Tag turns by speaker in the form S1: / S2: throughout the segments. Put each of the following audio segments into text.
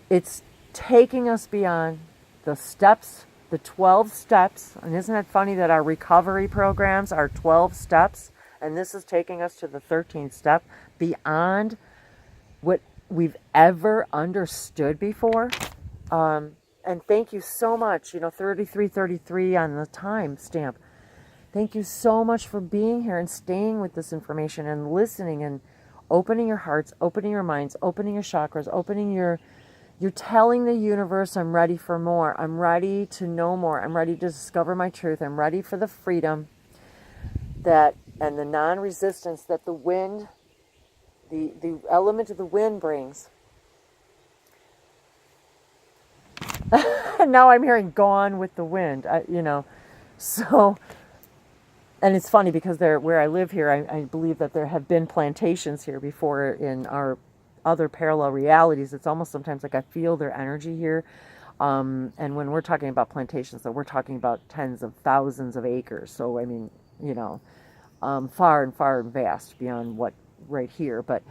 S1: It's taking us beyond the steps, the 12 steps. And isn't it funny that our recovery programs are 12 steps? And this is taking us to the 13th step, beyond what we've ever understood before. And thank you so much, 3333 on the time stamp. Thank you so much for being here and staying with this information and listening and opening your hearts, opening your minds, opening your chakras, you're telling the universe, I'm ready for more. I'm ready to know more. I'm ready to discover my truth. I'm ready for the freedom and the non-resistance that the wind, the element of the wind brings. And now I'm hearing gone with the wind, So, and it's funny because where I live here, I believe that there have been plantations here before in our other parallel realities. It's almost sometimes like I feel their energy here. And when we're talking about plantations, so we're talking about tens of thousands of acres. So, I mean, far and vast beyond what right here. But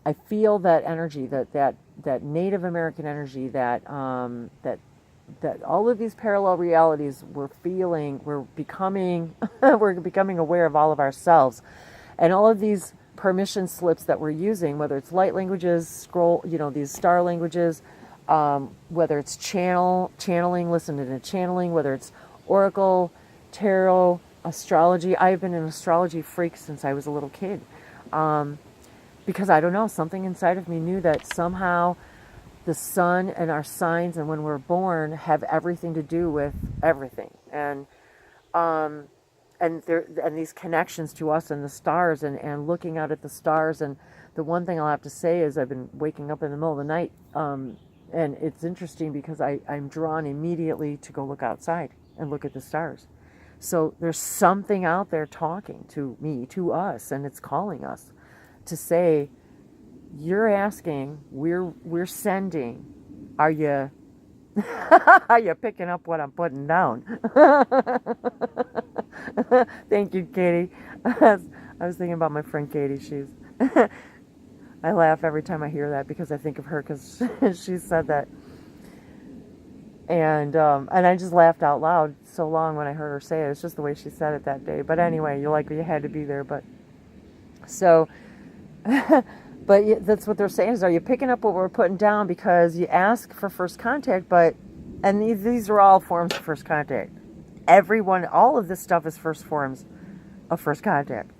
S1: I feel that energy, that Native American energy, that all of these parallel realities we're feeling, we're becoming aware of all of ourselves, and all of these permission slips that we're using, whether it's light languages, these star languages, whether it's channeling, listening to channeling, whether it's oracle, tarot, astrology. I've been an astrology freak since I was a little kid. Because I don't know, something inside of me knew that somehow the sun and our signs and when we're born have everything to do with everything. And these connections to us and the stars and looking out at the stars. And the one thing I'll have to say is I've been waking up in the middle of the night, and it's interesting because I'm drawn immediately to go look outside and look at the stars. So there's something out there talking to me, to us, and it's calling us to say, you're asking, we're sending, are you are you picking up what I'm putting down? Thank you, Katie. I was thinking about my friend Katie. I laugh every time I hear that because I think of her because she said that. And I just laughed out loud so long when I heard her say it. It's just the way she said it that day. But anyway, you had to be there. But so, but that's what they're saying is, are you picking up what we're putting down? Because you ask for first contact, and these are all forms of first contact. All of this stuff is first forms of first contact.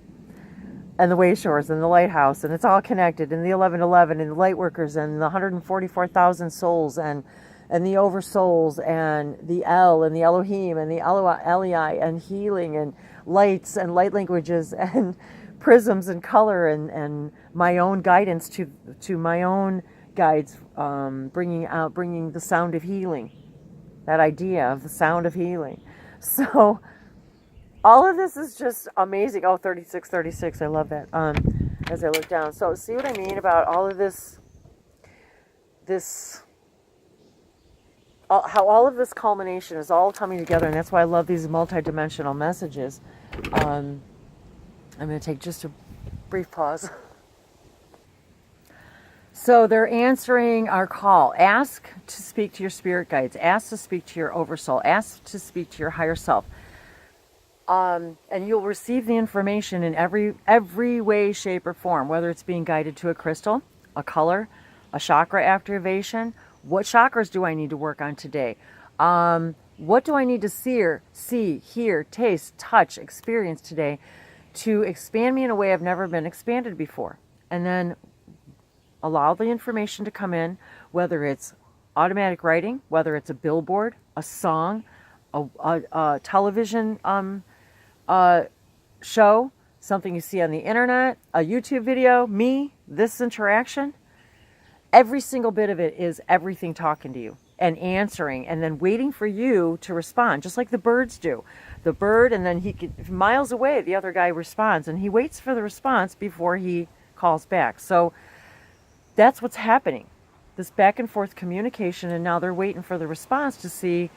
S1: And the way shores and the lighthouse, and it's all connected, and the 1111 and the light workers and the 144,000 souls and the oversouls and the El and the Elohim and the Eloi and healing and lights and light languages and prisms and color and my own guidance to my own guides, bringing the sound of healing, that idea of the sound of healing. So all of this is just amazing. Oh, 3636, I love that. As I look down, so see what I mean about all of this how all of this culmination is all coming together, and that's why I love these multidimensional messages. I'm going to take just a brief pause. So they're answering our call. Ask to speak to your spirit guides. Ask to speak to your oversoul. Ask to speak to your higher self. And you'll receive the information in every way, shape, or form, whether it's being guided to a crystal, a color, a chakra activation. What chakras do I need to work on today? What do I need to see, hear, taste, touch, experience today to expand me in a way I've never been expanded before? And then allow the information to come in, whether it's automatic writing, whether it's a billboard, a song, a television show, something you see on the internet, a YouTube video, this interaction. Every single bit of it is everything talking to you and answering and then waiting for you to respond, just like the birds do. The bird, and then miles away, the other guy responds, and he waits for the response before he calls back. So that's what's happening, this back and forth communication, and now they're waiting for the response to see,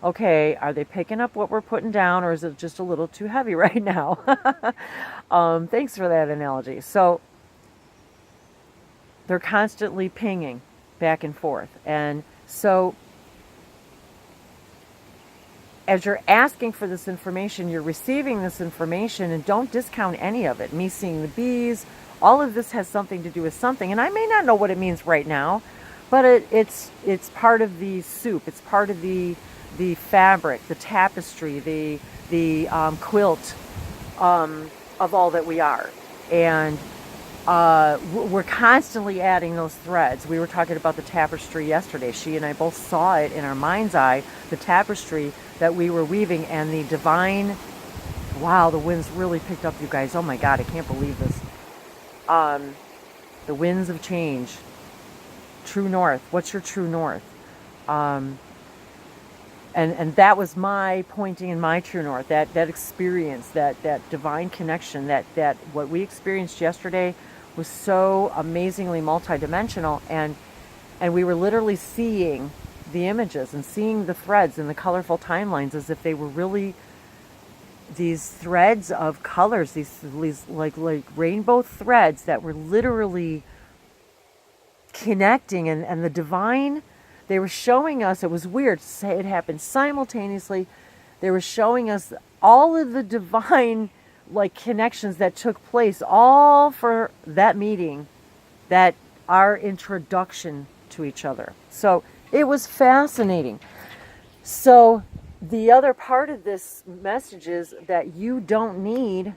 S1: okay, are they picking up what we're putting down, or is it just a little too heavy right now? Thanks for that analogy. So they're constantly pinging. back and forth. And so as you're asking for this information, you're receiving this information, and don't discount any of it. Me seeing the bees, all of this has something to do with something. And I may not know what it means right now, but it's part of the soup. It's part of the fabric, the tapestry, the quilt of all that we are. And we're constantly adding those threads. We were talking about the tapestry yesterday. She and I both saw it in our mind's eye, the tapestry that we were weaving, and the divine, wow, the winds really picked up, you guys. Oh my God, I can't believe this. The winds of change. True north. What's your true north? And that was my pointing in my true north, that experience, that divine connection, that what we experienced yesterday was so amazingly multidimensional, and we were literally seeing the images and seeing the threads and the colorful timelines as if they were really these threads of colors, these like rainbow threads that were literally connecting, and the divine, they were showing us, it was weird to say it happened simultaneously. They were showing us all of the divine like connections that took place all for that meeting, that our introduction to each other. So it was fascinating. So the other part of this message is that you don't need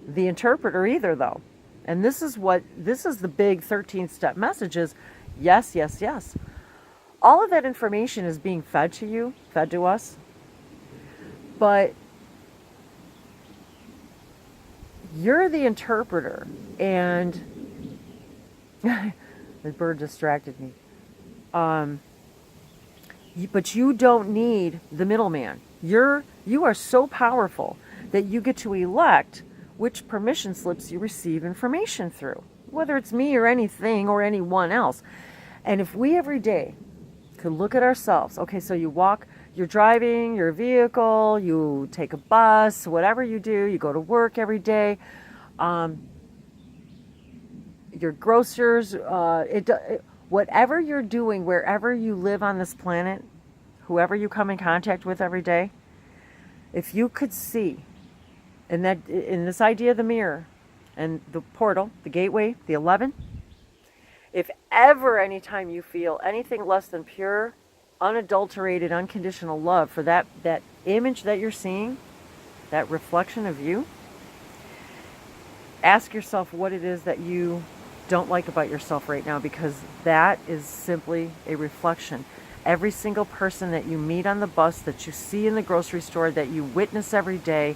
S1: the interpreter either, though. And this is the big 13th step message is, yes, yes, yes. All of that information is being fed to you, fed to us. But you're the interpreter. And the bird distracted me. But you don't need the middleman. You are so powerful that you get to elect which permission slips you receive information through, whether it's me or anything or anyone else. And if we every day could look at ourselves, okay, so you're driving your vehicle, you take a bus, whatever you do, you go to work every day, your grocers, whatever you're doing, wherever you live on this planet, whoever you come in contact with every day, if you could see in this idea of the mirror and the portal, the gateway, the 11, if ever anytime you feel anything less than pure, unadulterated, unconditional love for that image that you're seeing, that reflection of you, ask yourself what it is that you don't like about yourself right now, because that is simply a reflection. Every single person that you meet on the bus, that you see in the grocery store, that you witness every day,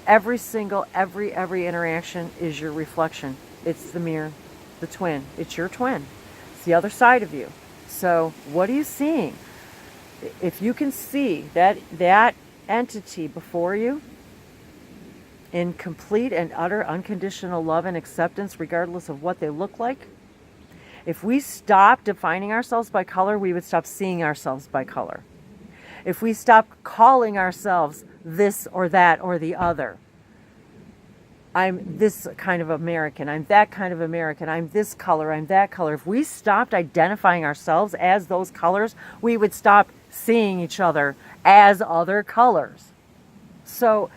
S1: every interaction is your reflection. It's the mirror, the twin. It's your twin. It's the other side of you. So what are you seeing? If you can see that entity before you in complete and utter unconditional love and acceptance, regardless of what they look like, if we stop defining ourselves by color, we would stop seeing ourselves by color. If we stop calling ourselves this or that or the other, I'm this kind of American, I'm that kind of American, I'm this color, I'm that color. If we stopped identifying ourselves as those colors, we would stop seeing each other as other colors. So,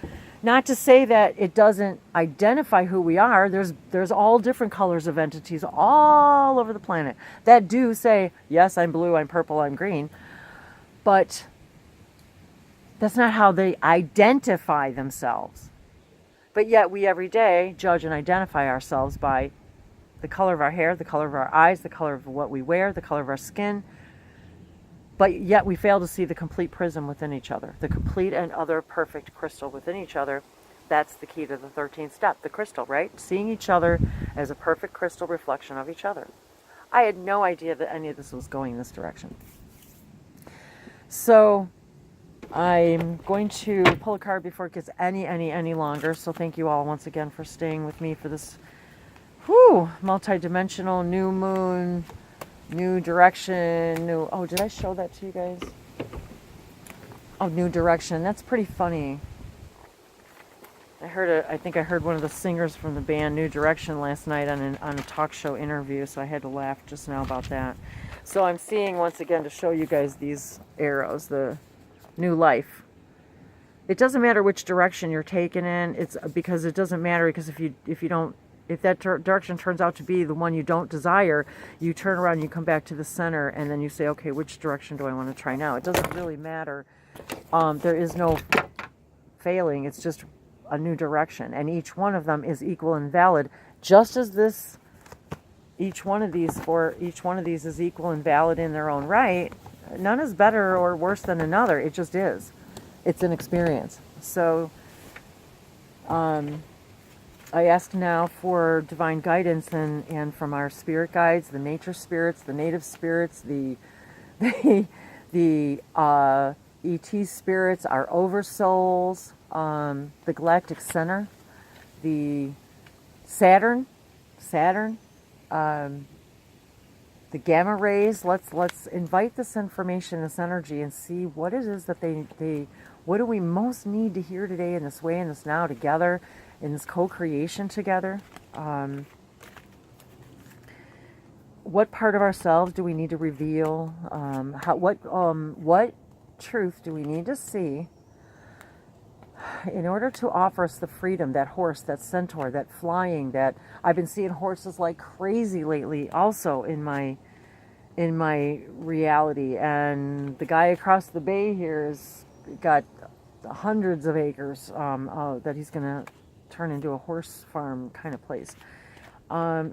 S1: not to say that it doesn't identify who we are. There's all different colors of entities all over the planet that do say, yes, I'm blue, I'm purple, I'm green. But that's not how they identify themselves. But yet we every day judge and identify ourselves by the color of our hair, the color of our eyes, the color of what we wear, the color of our skin. But yet we fail to see the complete prism within each other, the complete and other perfect crystal within each other. That's the key to the 13th step, the crystal, right? Seeing each other as a perfect crystal reflection of each other. I had no idea that any of this was going in this direction. So I'm going to pull a card before it gets any longer. So thank you all once again for staying with me for this multi-dimensional new moon, new direction, did I show that to you guys? Oh, new direction. That's pretty funny. I think I heard one of the singers from the band New Direction last night on a talk show interview, so I had to laugh just now about that. So I'm seeing once again to show you guys these arrows, the new life. It doesn't matter which direction you're taken in. It's because it doesn't matter, because if that direction turns out to be the one you don't desire, you turn around, you come back to the center, and then you say, okay, which direction do I want to try now? It doesn't really matter. There is no failing. It's just a new direction, and each one of them is equal and valid, just as each one of these is equal and valid in their own right. None is better or worse than another. It just is. It's an experience. So I ask now for divine guidance and from our spirit guides, the nature spirits, the native spirits, the ET spirits, our oversouls, the galactic center, the Saturn, the gamma rays. Let's invite this information, this energy, and see what it is that what do we most need to hear today in this way, in this now, together, in this co-creation together. What part of ourselves do we need to reveal? What truth do we need to see in order to offer us the freedom, that horse, that centaur, that flying, that I've been seeing horses like crazy lately also in my reality. And the guy across the bay here has got hundreds of acres that he's going to turn into a horse farm kind of place.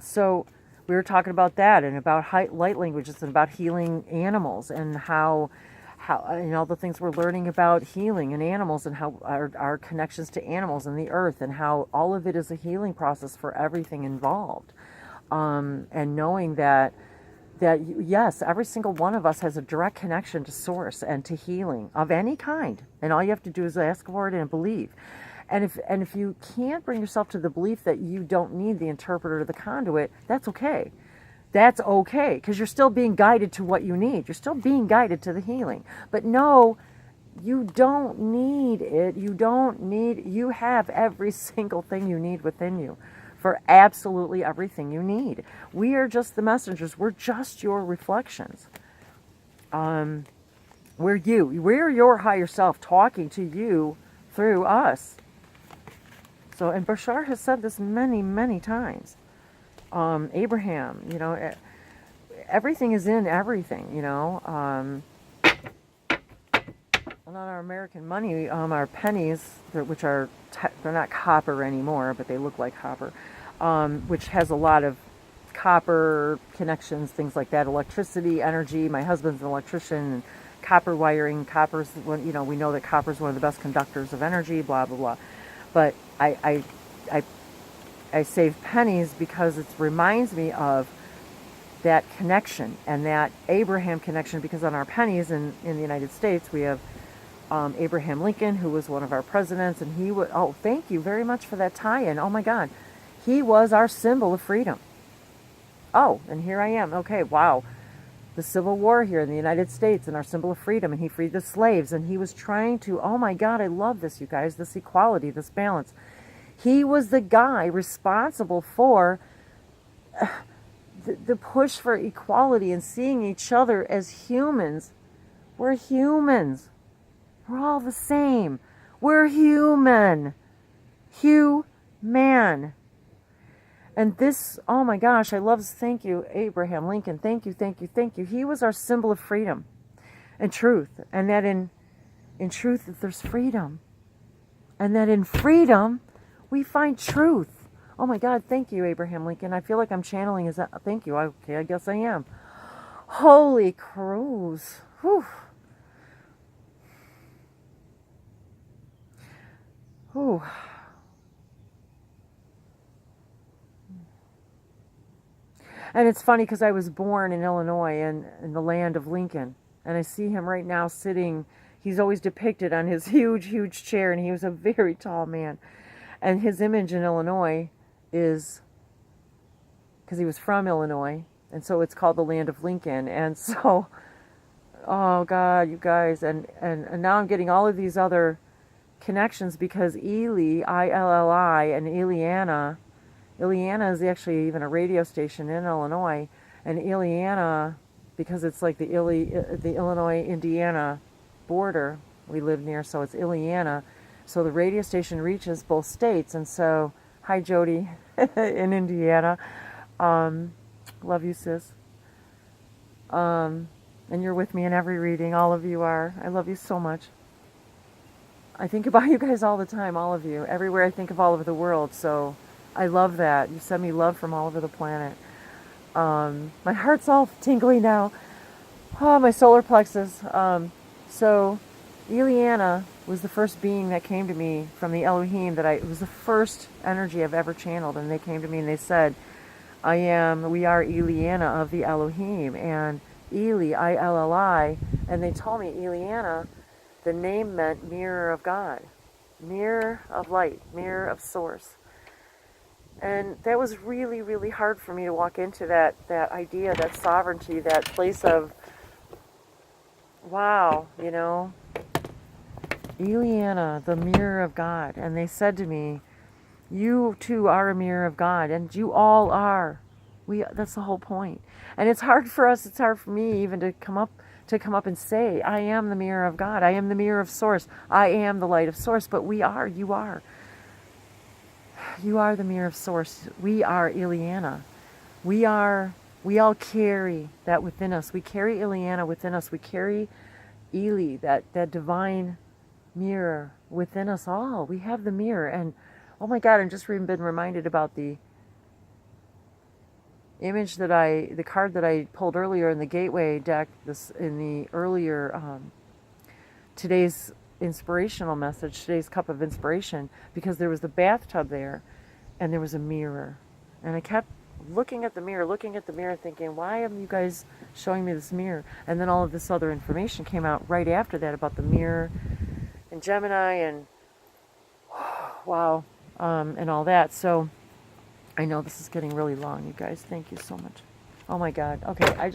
S1: So we were talking about that, and about light languages, and about healing animals, and how and all the things we're learning about healing and animals, and how our connections to animals and the earth, and how all of it is a healing process for everything involved. And knowing that yes, every single one of us has a direct connection to source and to healing of any kind. And all you have to do is ask for it and believe. And if you can't bring yourself to the belief that you don't need the interpreter or the conduit, that's okay. That's okay, because you're still being guided to what you need. You're still being guided to the healing. But no, you don't need it. You have every single thing you need within you for absolutely everything you need. We are just the messengers. We're just your reflections. We're your higher self talking to you through us. So, and Bashar has said this many, many times. Abraham, everything is in everything, And on our American money, our pennies, which are, they're not copper anymore, but they look like copper, which has a lot of copper connections, things like that, electricity, energy. My husband's an electrician, and copper wiring, we know that copper is one of the best conductors of energy, blah, blah, blah. But I save pennies because it reminds me of that connection, and that Abraham connection, because on our pennies in the United States, we have Abraham Lincoln, who was one of our presidents, and he would, oh, thank you very much for that tie-in. Oh my God. He was our symbol of freedom. Oh, and here I am. Okay, wow. The Civil War here in the United States, and our symbol of freedom, and he freed the slaves, and he was trying to, oh my God, I love this, you guys, this equality, this balance. He was the guy responsible for the push for equality and seeing each other as humans. We're humans. We're all the same. We're human. Human. And this, oh my gosh, I love, thank you, Abraham Lincoln. Thank you, thank you, thank you. He was our symbol of freedom and truth. And that in truth, that there's freedom. And that in freedom, we find truth. Oh my God, thank you, Abraham Lincoln. I feel like I'm channeling his, thank you. Okay, I guess I am. Holy crows. Whew. Whew. And it's funny because I was born in Illinois, in the land of Lincoln. And I see him right now sitting, he's always depicted on his huge, huge chair, and he was a very tall man. And his image in Illinois is, because he was from Illinois, and so it's called the land of Lincoln. And so, oh God, you guys, and now I'm getting all of these other connections because Ely, I-L-L-I, and Ileana is actually even a radio station in Illinois, and Ileana, because it's like the Illinois-Indiana border we live near, so it's Ileana. So the radio station reaches both states, and so, hi Jody in Indiana. Love you, sis. And you're with me in every reading. All of you are. I love you so much. I think about you guys all the time, all of you. Everywhere I think of all over the world, so I love that. You send me love from all over the planet. My heart's all tingly now. Oh, my solar plexus. So, Ileana was the first being that came to me from the Elohim it was the first energy I've ever channeled, and they came to me and they said, we are Ileana of the Elohim, and Eli, I-L-L-I, and they told me Ileana, the name meant mirror of God, mirror of light, mirror of source. And that was really, really hard for me to walk into that idea, that sovereignty, that place of, wow, you know, Ileana, the mirror of God. And they said to me, you too are a mirror of God, and you all are. That's the whole point. And it's hard for us, it's hard for me even to come up and say, I am the mirror of God. I am the mirror of source. I am the light of source. But you are. You are the mirror of source. We are Ileana. We all carry that within us. We carry Ileana within us. We carry Eli, that divine mirror within us all. We have the mirror. And oh my God, I've just been reminded about the image the card that I pulled earlier in the Gateway deck, in the earlier, today's inspirational message, today's cup of inspiration, because there was the bathtub there and there was a mirror. And I kept looking at the mirror, thinking, why are you guys showing me this mirror? And then all of this other information came out right after that about the mirror and Gemini and wow, and all that. So I know this is getting really long, you guys. Thank you so much. Oh my God. Okay,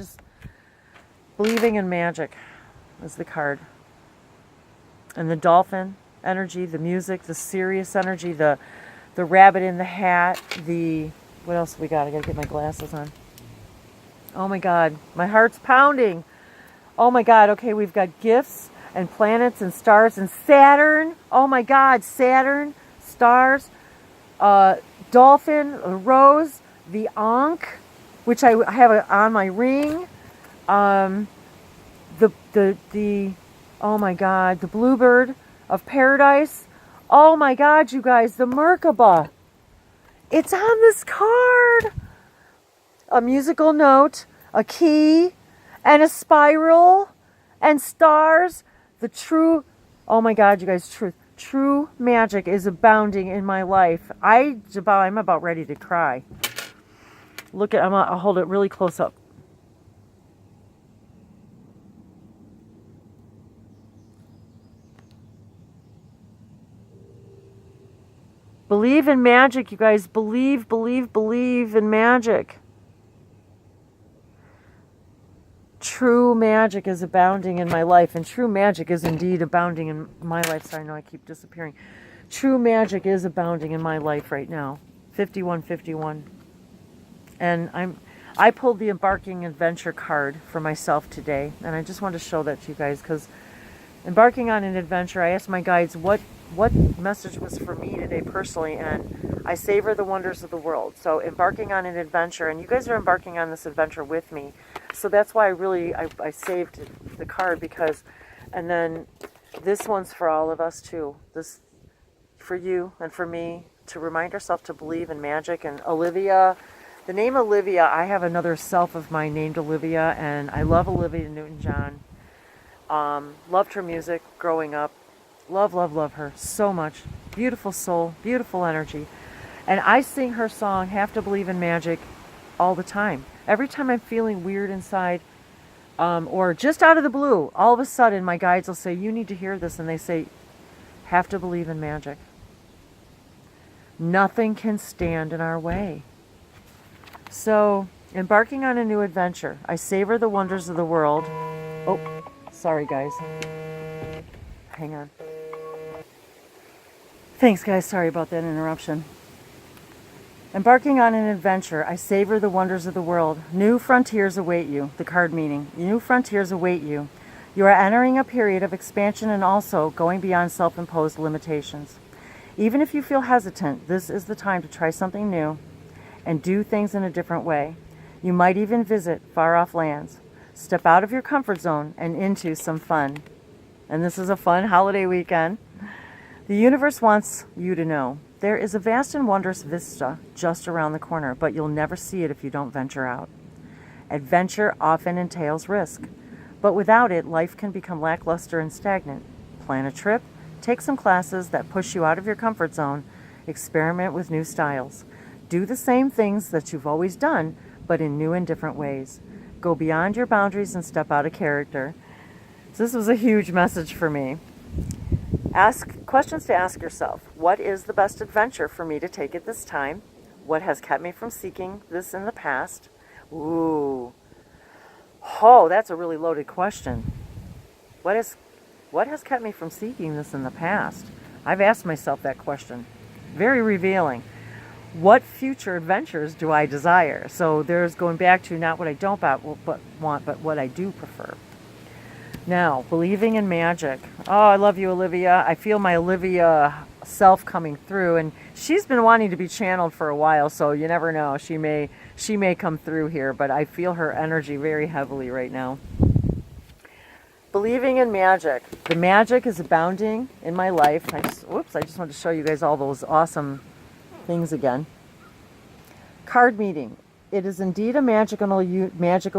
S1: believing in magic is the card. And the dolphin energy, the music, the serious energy, the rabbit in the hat, what else we got? I gotta get my glasses on. Oh my God, my heart's pounding. Oh my God, okay, we've got gifts and planets and stars and Saturn. Oh my God, Saturn, stars, dolphin, a rose, the Ankh, which I have on my ring, oh my God, the bluebird of paradise. Oh my God, you guys, the Merkaba. It's on this card. A musical note, a key, and a spiral, and stars. Oh my God, you guys, true magic is abounding in my life. I'm about ready to cry. I'll hold it really close up. Believe in magic, you guys. Believe in magic. True magic is abounding in my life, and true magic is indeed abounding in my life. Sorry, no, I keep disappearing. True magic is abounding in my life right now. 5151. And I pulled the Embarking Adventure card for myself today, and I just wanted to show that to you guys, because embarking on an adventure, I asked my guides what message was for me today personally, and I savor the wonders of the world. So embarking on an adventure, and you guys are embarking on this adventure with me. So that's why I saved the card, and then this one's for all of us too. This for you and for me, to remind ourselves to believe in magic. And Olivia, the name Olivia, I have another self of mine named Olivia, and I love Olivia Newton-John. Loved her music growing up. Love her so much. Beautiful soul, beautiful energy. And I sing her song, Have to Believe in Magic, all the time. Every time I'm feeling weird inside, or just out of the blue, all of a sudden my guides will say, you need to hear this. And they say, have to believe in magic. Nothing can stand in our way. So, embarking on a new adventure. I savor the wonders of the world. Oh, sorry guys. Hang on. Thanks, guys. Sorry about that interruption. Embarking on an adventure, I savor the wonders of the world. New frontiers await you. The card meaning. New frontiers await you. You are entering a period of expansion and also going beyond self-imposed limitations. Even if you feel hesitant, this is the time to try something new and do things in a different way. You might even visit far-off lands. Step out of your comfort zone and into some fun. And this is a fun holiday weekend. The universe wants you to know there is a vast and wondrous vista just around the corner, but you'll never see it if you don't venture out. Adventure often entails risk, but without it, life can become lackluster and stagnant. Plan a trip, take some classes that push you out of your comfort zone, experiment with new styles. Do the same things that you've always done, but in new and different ways. Go beyond your boundaries and step out of character. So this was a huge message for me. Ask questions to ask yourself. What is the best adventure for me to take at this time? What has kept me from seeking this in the past? Ooh. Oh, that's a really loaded question. What has kept me from seeking this in the past? I've asked myself that question. Very revealing. What future adventures do I desire? So there's going back to not what I don't want, but what I do prefer. Now, believing in magic. Oh, I love you, Olivia. I feel my Olivia self coming through, and she's been wanting to be channeled for a while, so you never know. She may come through here, but I feel her energy very heavily right now. Believing in magic. The magic is abounding in my life. I just wanted to show you guys all those awesome things again. Card meeting. It is indeed a magical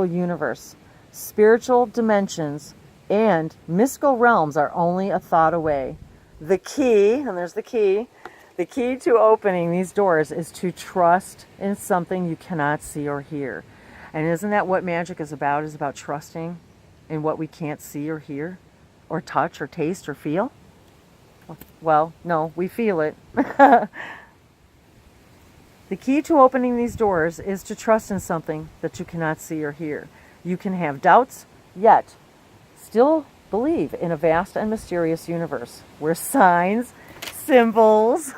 S1: universe. Spiritual dimensions and mystical realms are only a thought away. The key, and there's the key to opening these doors is to trust in something you cannot see or hear. And isn't that what magic is about? Is about trusting in what we can't see or hear or touch or taste or feel? Well, no, we feel it. The key to opening these doors is to trust in something that you cannot see or hear. You can have doubts, yet still believe in a vast and mysterious universe where signs, symbols,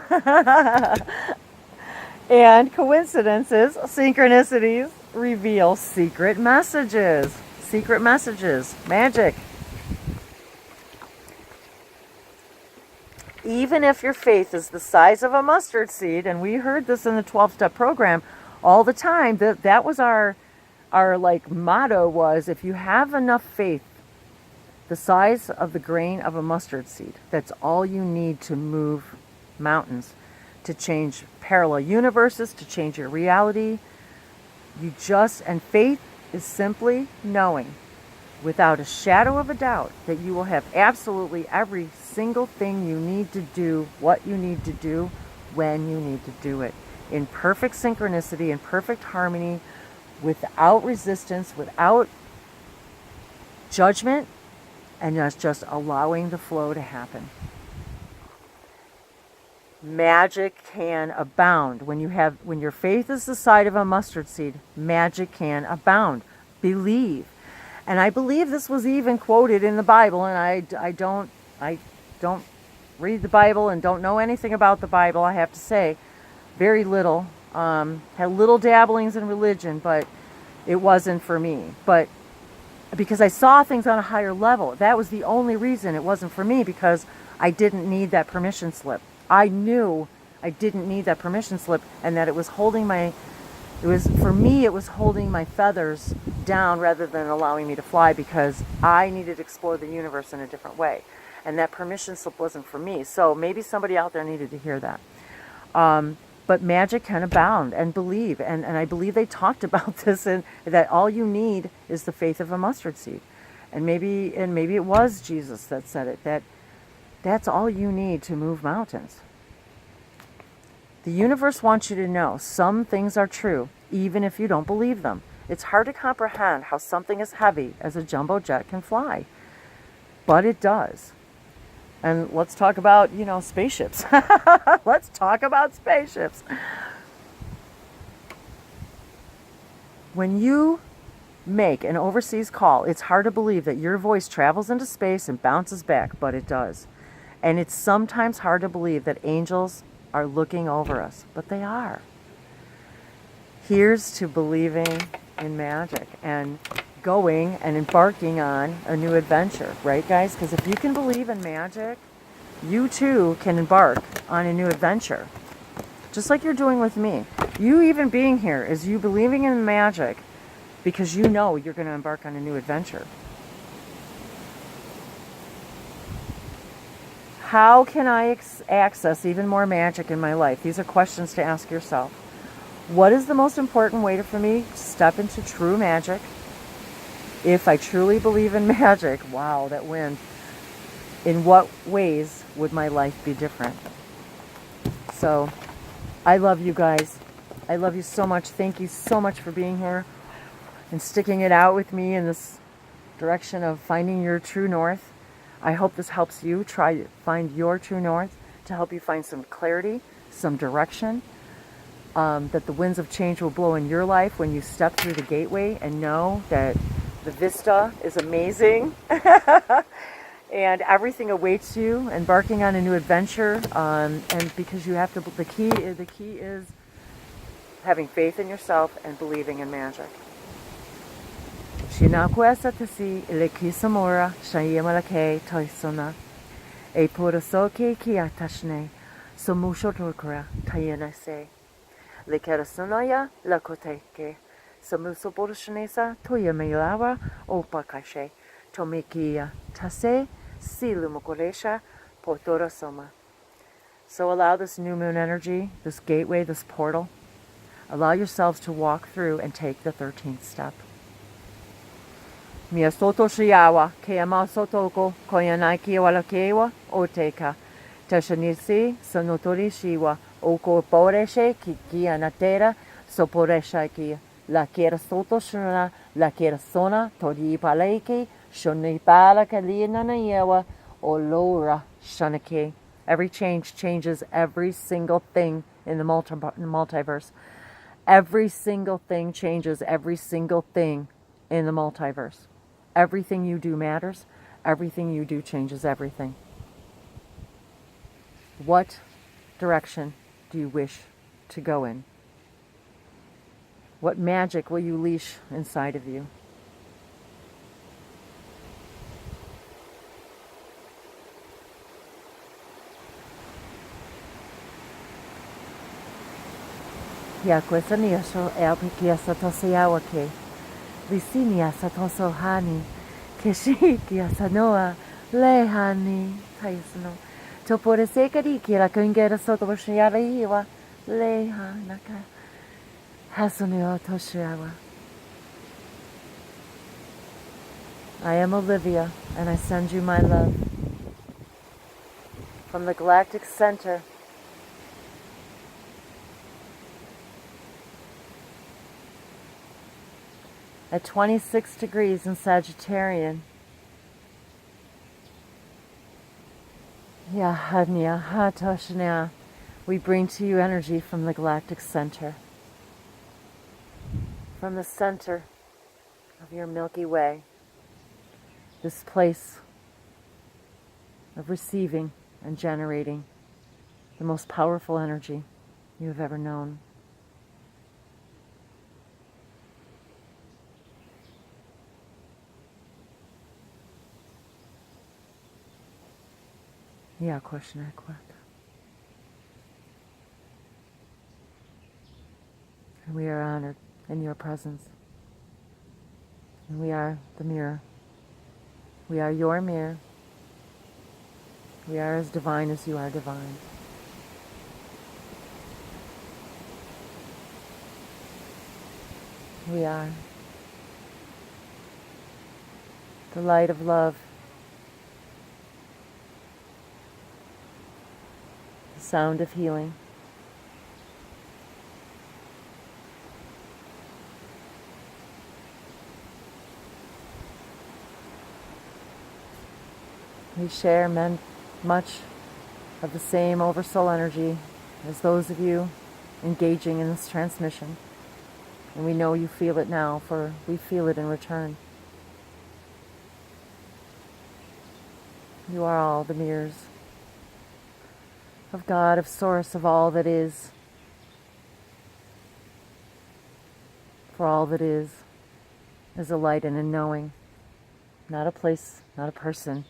S1: and coincidences, synchronicities, reveal secret messages. Secret messages. Magic. Even if your faith is the size of a mustard seed, and we heard this in the 12-step program all the time, that was our motto was, if you have enough faith the size of the grain of a mustard seed, that's all you need to move mountains, to change parallel universes, to change your reality. And faith is simply knowing without a shadow of a doubt that you will have absolutely every single thing you need to do, what you need to do, when you need to do it, in perfect synchronicity, in perfect harmony, without resistance, without judgment, and just allowing the flow to happen. Magic can abound. When your faith is the size of a mustard seed, magic can abound. Believe. And I believe this was even quoted in the Bible, and I don't read the Bible and don't know anything about the Bible, I have to say. Very little. Had little dabblings in religion, but it wasn't for me. But because I saw things on a higher level, that was the only reason it wasn't for me, because I didn't need that permission slip. I knew I didn't need that permission slip, and that it was holding my feathers down rather than allowing me to fly, because I needed to explore the universe in a different way. And that permission slip wasn't for me. So maybe somebody out there needed to hear that. But magic can abound, and believe. And I believe they talked about this, and that all you need is the faith of a mustard seed. And maybe it was Jesus that said it, that's all you need to move mountains. The universe wants you to know some things are true, even if you don't believe them. It's hard to comprehend how something as heavy as a jumbo jet can fly, but it does. And let's talk about, spaceships. Let's talk about spaceships. When you make an overseas call, it's hard to believe that your voice travels into space and bounces back, but it does. And it's sometimes hard to believe that angels are looking over us, but they are. Here's to believing in magic and going and embarking on a new adventure, right, guys? Because if you can believe in magic, you too can embark on a new adventure, just like you're doing with me. You even being here is you believing in magic because you know you're going to embark on a new adventure. How can I access even more magic in my life? These are questions to ask yourself. What is the most important way for me to step into true magic? If I truly believe in magic, wow, that wind. In what ways would my life be different? So, I love you guys. I love you so much. Thank you so much for being here and sticking it out with me in this direction of finding your true north. I hope this helps you try to find your true north, to help you find some clarity, some direction, that the winds of change will blow in your life when you step through the gateway and know that the vista is amazing and everything awaits you, embarking on a new adventure. And because you have to, the key is having faith in yourself and believing in magic. Shinakwesa tasi ilekisamora shayemalake toisona. E purasoke kiatashne somushotokra tayenase. Lekerasonaya lakoteke. Samusoboroshanesa toyamelawa opakashe. Tomikia tase silumukoresha potorasoma. So allow this new moon energy, this gateway, this portal, allow yourselves to walk through and take the 13th step. Mia soto shiawa, keama sotoko, koyanaki walakewa, oteka. Tashanisi, sanotori shiwa, oko poreshe, kikia natera, soporesha ki, la kera soto shuna, la kera sona, tori paleki, shoni pala kalina na yewa, olora shanake. Every change changes every single thing in the multiverse. Every single thing changes every single thing in the multiverse. Everything you do matters. Everything you do changes everything. What direction do you wish to go in? What magic will you leash inside of you? Yakwesania so elpikia satosayawake. Lisinia satoso hani. Keshikia sanoa lehani. Taisano. Topore sekariki la kungera soto washiariwa leha naka. Hasunio toshiawa. I am Olivia, and I send you my love. From the Galactic Center, at 26 degrees in Sagittarian. Yahadnya Hatoshnya. We bring to you energy from the Galactic Center. From the center of your Milky Way. This place of receiving and generating the most powerful energy you have ever known. Yeah, question I quit. And we are honored in your presence. And we are the mirror. We are your mirror. We are as divine as you are divine. We are the light of love. The sound of healing. We share much of the same oversoul energy as those of you engaging in this transmission. And we know you feel it now, for we feel it in return. You are all the mirrors of God, of Source, of all that is. For all that is a light and a knowing. Not a place, not a person,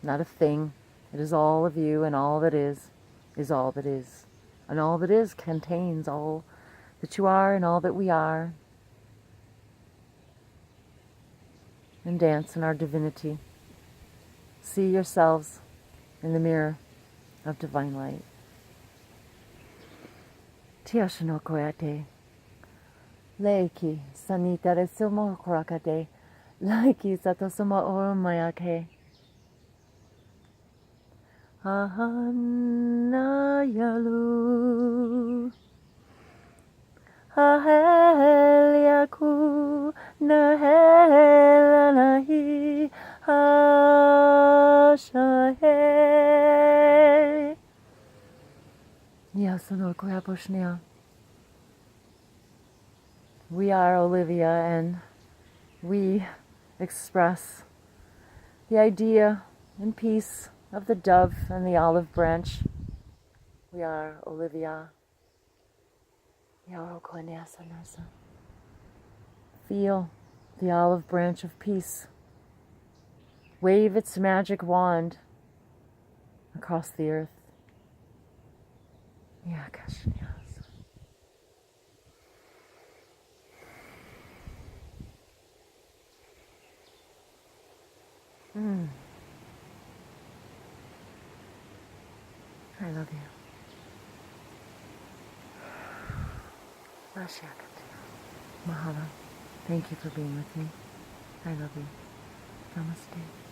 S1: not a thing. It is all of you, and all that is all that is. And all that is contains all that you are and all that we are. And dance in our divinity. See yourselves in the mirror of divine light. Tiashino koyate. Leiki sanita resumo korakate. Leiki satosuma oromayake. Ahanayalu. Aheliaku nahelanahi ashahe. Yasunor koyaposhnia. We are Olivia, and we express the idea and peace of the dove and the olive branch. We are Olivia. Feel the olive branch of peace wave its magic wand across the earth. I love you. Mahalo. Thank you for being with me. I love you. Namaste.